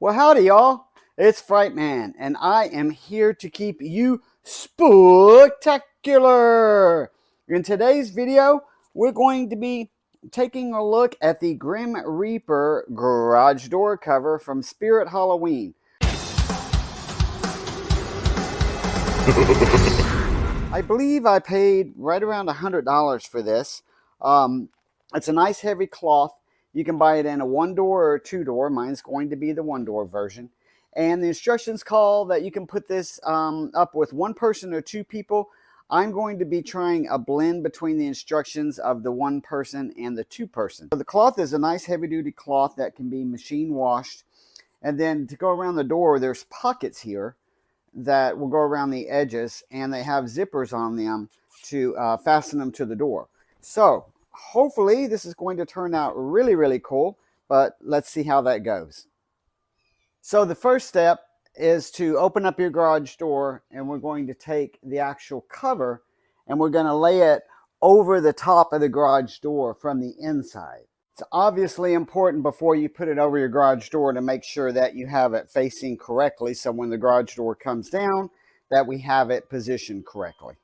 Well, howdy, y'all. It's Frightman, and I am here to keep you spooktacular. In today's video, we're going to be taking a look at the Grim Reaper garage door cover from Spirit Halloween. I believe I paid right around $100 for this. It's a nice heavy cloth. You can buy it in a 1-door or a 2-door. Mine's going to be the 1-door version. And the instructions call that you can put this up with 1 person or 2 people. I'm going to be trying a blend between the instructions of the 1 person and the 2 person. So the cloth is a nice heavy duty cloth that can be machine washed. And then to go around the door, there's pockets here that will go around the edges, and they have zippers on them to fasten them to the door. So hopefully this is going to turn out really cool, but let's see how that goes. So the first step is to open up your garage door, and we're going to take the actual cover and we're going to lay it over the top of the garage door from the inside. It's obviously important before you put it over your garage door to make sure that you have it facing correctly, so when the garage door comes down that we have it positioned correctly.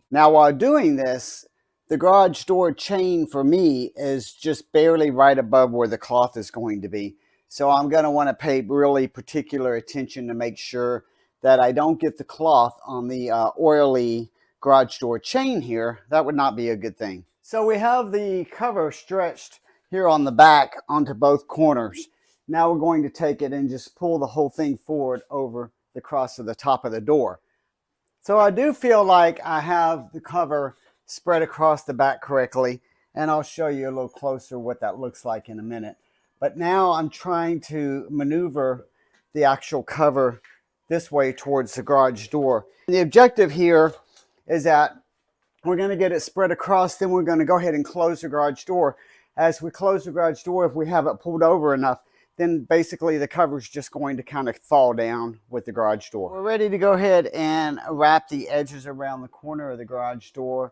Now while doing this, the garage door chain for me is just barely right above where the cloth is going to be. So I'm going to want to pay really particular attention to make sure that I don't get the cloth on the oily garage door chain here. That would not be a good thing. So we have the cover stretched here on the back onto both corners. Now we're going to take it and just pull the whole thing forward over the cross of the top of the door. So I do feel like I have the cover spread across the back correctly, and I'll show you a little closer what that looks like in a minute. But now I'm trying to maneuver the actual cover this way towards the garage door. The objective here is that we're going to get it spread across, then we're going to go ahead and close the garage door. As we close the garage door, if we have it pulled over enough, then basically the cover is just going to kind of fall down with the garage door. We're ready to go ahead and wrap the edges around the corner of the garage door,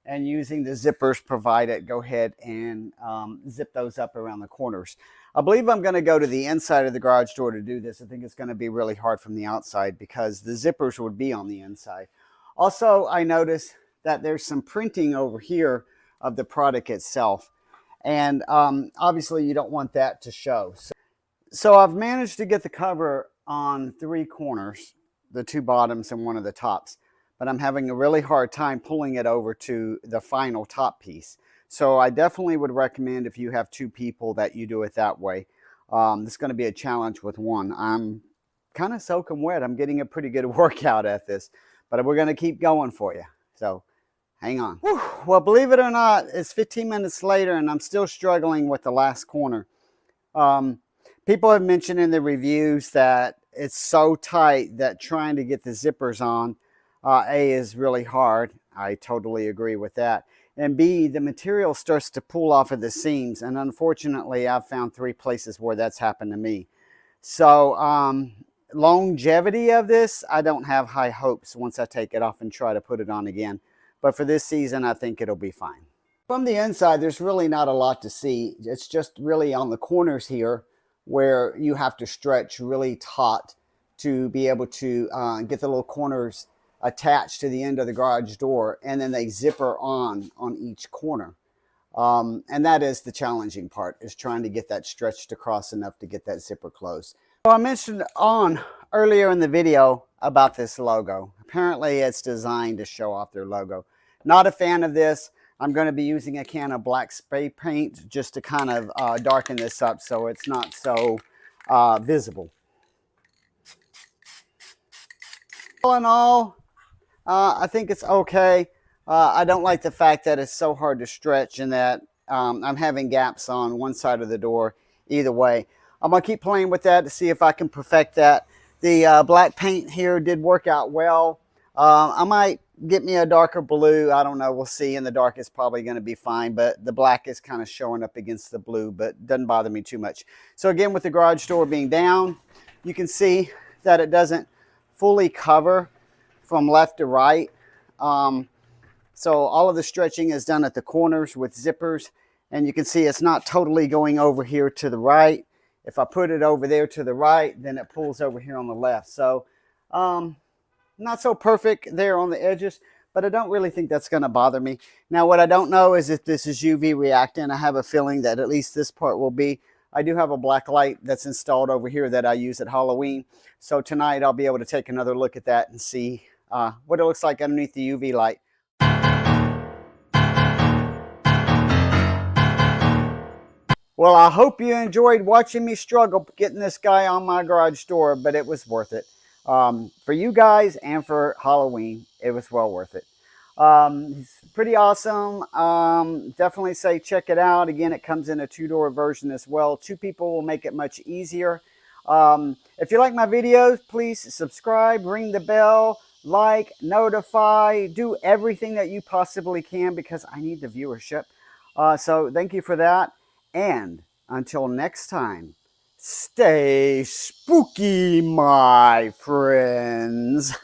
and using the zippers provided, go ahead and zip those up around the corners. I believe I'm going to go to the inside of the garage door to do this. I think it's going to be really hard from the outside because the zippers would be on the inside. Also, I noticed that there's some printing over here of the product itself, and obviously you don't want that to show. So I've managed to get the cover on 3 corners, the 2 bottoms and 1 of the tops, but I'm having a really hard time pulling it over to the final top piece. So I definitely would recommend, if you have 2 people, that you do it that way. This is going to be a challenge with 1. I'm kind of soaking wet. I'm getting a pretty good workout at this, but we're going to keep going for you. So hang on. Whew. Well, believe it or not, it's 15 minutes later and I'm still struggling with the last corner. People have mentioned in the reviews that it's so tight that trying to get the zippers on, A, is really hard. I totally agree with that. And B, the material starts to pull off of the seams. And unfortunately, I've found 3 places where that's happened to me. So longevity of this, I don't have high hopes once I take it off and try to put it on again. But for this season, I think it'll be fine. From the inside, there's really not a lot to see. It's just really on the corners here where you have to stretch really taut to be able to get the little corners attached to the end of the garage door, and then they zipper on each corner. And that is the challenging part, is trying to get that stretched across enough to get that zipper closed. So I mentioned earlier in the video about this logo. Apparently it's designed to show off their logo. Not a fan of this. I'm going to be using a can of black spray paint just to kind of darken this up so it's not so visible. All in all, I think it's okay. I don't like the fact that it's so hard to stretch and that I'm having gaps on one side of the door either way. I'm going to keep playing with that to see if I can perfect that. The black paint here did work out well. I might get me a darker blue. I don't know. We'll see. In the dark it's probably going to be fine, but the black is kind of showing up against the blue, but doesn't bother me too much. So again, with the garage door being down, you can see that it doesn't fully cover from left to right. So all of the stretching is done at the corners with zippers, and you can see it's not totally going over here to the right. If I put it over there to the right, then it pulls over here on the left. So not so perfect there on the edges, but I don't really think that's going to bother me. Now, what I don't know is if this is UV reactant. I have a feeling that at least this part will be. I do have a black light that's installed over here that I use at Halloween. So tonight I'll be able to take another look at that and see what it looks like underneath the UV light. Well, I hope you enjoyed watching me struggle getting this guy on my garage door, but it was worth it. For you guys and for Halloween, it was well worth it. It's pretty awesome. Definitely say check it out. Again, it comes in a 2-door version as well. 2 people will make it much easier. If you like my videos, please subscribe, ring the bell, like, notify, do everything that you possibly can because I need the viewership. So thank you for that. And until next time, stay spooky, my friends.